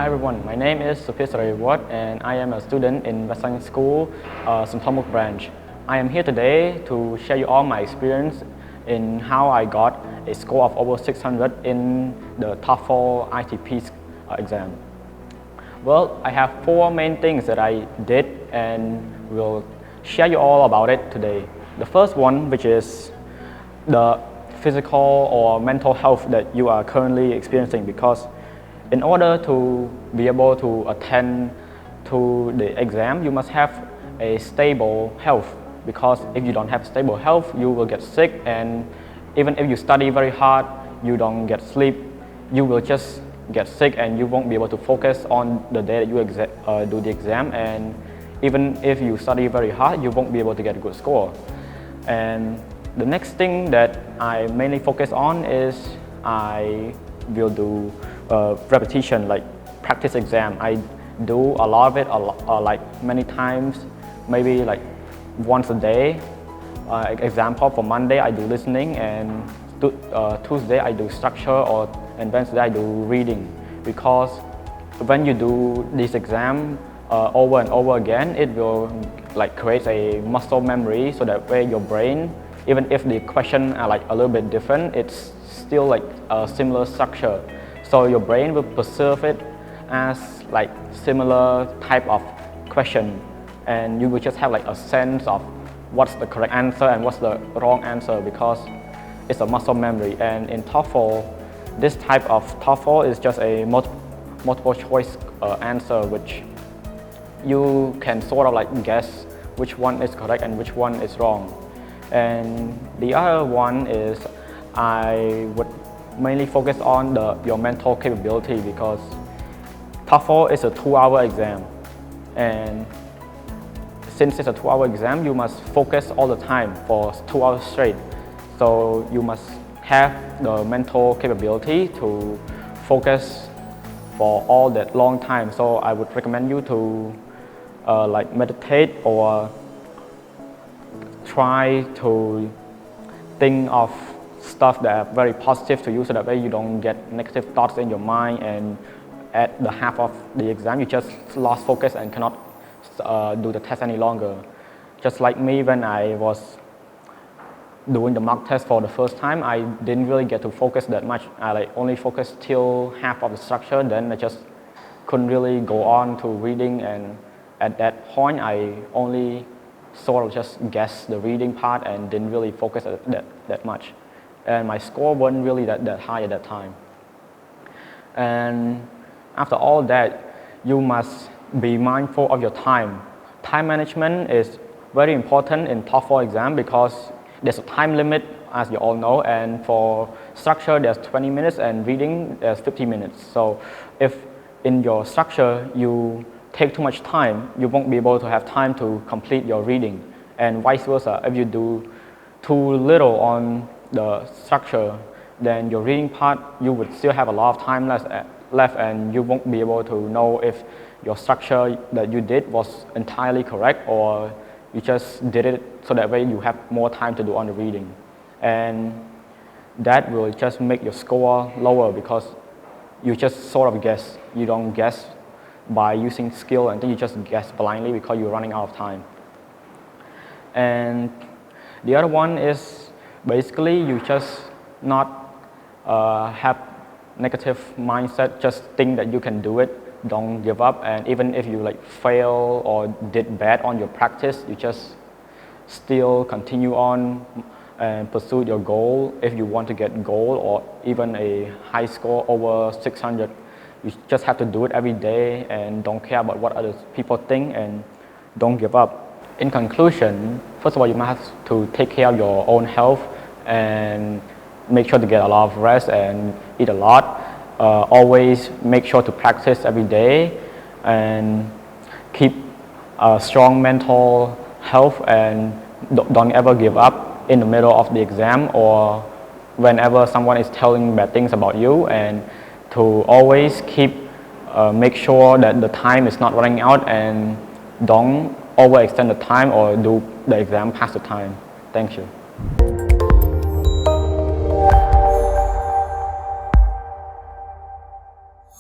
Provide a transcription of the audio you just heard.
Hi everyone, my name is SEREY VIWATH and I am a student in Western School, Sumthomuk branch. I am here today to share you all my experience in how I got a score of over 600 in the TOEFL ITP exam. Well, I have four main things that I did and will share you all about it today. The first one, which is the physical or mental health that you are currently experiencing, because in order to be able to attend to the exam, you must have a stable health, because if you don't have stable health, you will get sick, and even if you study very hard, you don't get sleep, you will just get sick and you won't be able to focus on the day that you do the exam, and even if you study very hard, you won't be able to get a good score. And the next thing that I mainly focus on is I will do repetition, like practice exam. I do a lot of it, like many times, maybe like once a day. Example, for Monday I do listening, and Tuesday I do structure, and Wednesday I do reading. Because when you do this exam over and over again, it will like create a muscle memory, so that way your brain, even if the question are like a little bit different, it's still like a similar structure. So your brain will perceive it as like similar type of question, and you will just have like a sense of what's the correct answer and what's the wrong answer, because it's a muscle memory. And in TOEFL, this type of TOEFL is just a multiple choice answer, which you can sort of like guess which one is correct and which one is wrong. And the other one is I would mainly focus on your mental capability, because TOEFL is a 2-hour exam, and since it's a 2-hour exam, you must focus all the time for 2 hours straight. So you must have the mental capability to focus for all that long time. So I would recommend you to like meditate or try to think of stuff that are very positive to you, so that way you don't get negative thoughts in your mind, and at the half of the exam you just lost focus and cannot do the test any longer. Just like me, when I was doing the mock test for the first time, I didn't really get to focus that much. I like only focused till half of the structure, then I just couldn't really go on to reading, and at that point I only sort of just guessed the reading part and didn't really focus that much. And my score wasn't really that high at that time. And after all that, you must be mindful of your time. Time management is very important in TOEFL exam, because there's a time limit, as you all know, and for structure there's 20 minutes and reading there's 50 minutes. So if in your structure you take too much time, you won't be able to have time to complete your reading, and vice versa. If you do too little on the structure, then your reading part, you would still have a lot of time left, and you won't be able to know if your structure that you did was entirely correct, or you just did it so that way you have more time to do on the reading. And that will just make your score lower, because you just sort of guess. You don't guess by using skill, and then you just guess blindly because you're running out of time. And the other one is basically you just not have negative mindset, just think that you can do it, don't give up, and even if you like fail or did bad on your practice, you just still continue on and pursue your goal. If you want to get gold or even a high score over 600, you just have to do it every day and don't care about what other people think, and don't give up. In conclusion, first of all, you must have to take care of your own health and make sure to get a lot of rest and eat a lot. Always make sure to practice every day and keep a strong mental health, and don't ever give up in the middle of the exam or whenever someone is telling bad things about you, and to always make sure that the time is not running out, and don't overextend the time or do the exam past the time. Thank you.